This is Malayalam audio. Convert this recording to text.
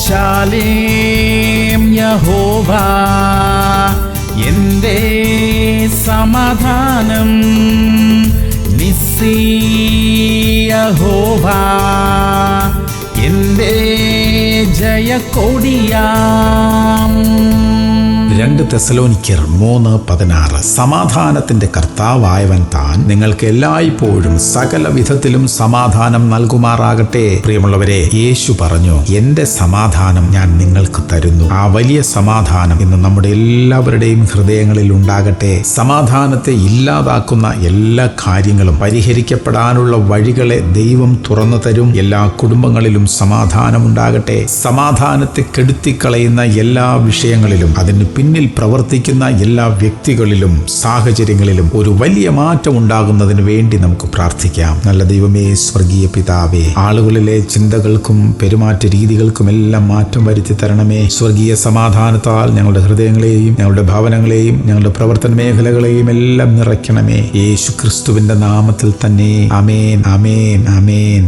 ശാലേം യഹോവ എന്റെ സമാധാനം, നിസ്സി യഹോവ എന്റെ ജയക്കൊടിയാം. 2 തെസ്സലോനിക്കർ 3:16. സമാധാനത്തിന്റെ കർത്താവായവൻ താൻ നിങ്ങൾക്ക് എല്ലായ്പ്പോഴും സകല വിധത്തിലും സമാധാനം നൽകുമാറാകട്ടെ. പ്രിയമുള്ളവരെ, യേശു പറഞ്ഞു, എന്റെ സമാധാനം ഞാൻ നിങ്ങൾക്ക് തരുന്നു. ആ വലിയ സമാധാനം ഇന്ന് നമ്മുടെ എല്ലാവരുടെയും ഹൃദയങ്ങളിൽ ഉണ്ടാകട്ടെ. സമാധാനത്തെ ഇല്ലാതാക്കുന്ന എല്ലാ കാര്യങ്ങളും പരിഹരിക്കപ്പെടാനുള്ള വഴികളെ ദൈവം തുറന്നു തരും. എല്ലാ കുടുംബങ്ങളിലും സമാധാനം ഉണ്ടാകട്ടെ. സമാധാനത്തെ കെടുത്തിക്കളയുന്ന എല്ലാ വിഷയങ്ങളിലും അതിന് പിന്നിൽ പ്രവർത്തിക്കുന്ന എല്ലാ വ്യക്തികളിലും സാഹചര്യങ്ങളിലും ഒരു വലിയ മാറ്റം ഉണ്ടാകുന്നതിന് വേണ്ടി നമുക്ക് പ്രാർത്ഥിക്കാം. നല്ല ദൈവമേ, സ്വർഗീയ പിതാവേ, ആളുകളിലെ ചിന്തകൾക്കും പെരുമാറ്റ രീതികൾക്കും എല്ലാം മാറ്റം വരുത്തി തരണമേ. സ്വർഗീയ സമാധാനത്താൽ ഞങ്ങളുടെ ഹൃദയങ്ങളെയും ഞങ്ങളുടെ ഭവനങ്ങളെയും ഞങ്ങളുടെ പ്രവർത്തന മേഖലകളെയും എല്ലാം നിറയ്ക്കണമേ. യേശു ക്രിസ്തുവിന്റെ നാമത്തിൽ തന്നെ. ആമേൻ, ആമേൻ, ആമേൻ.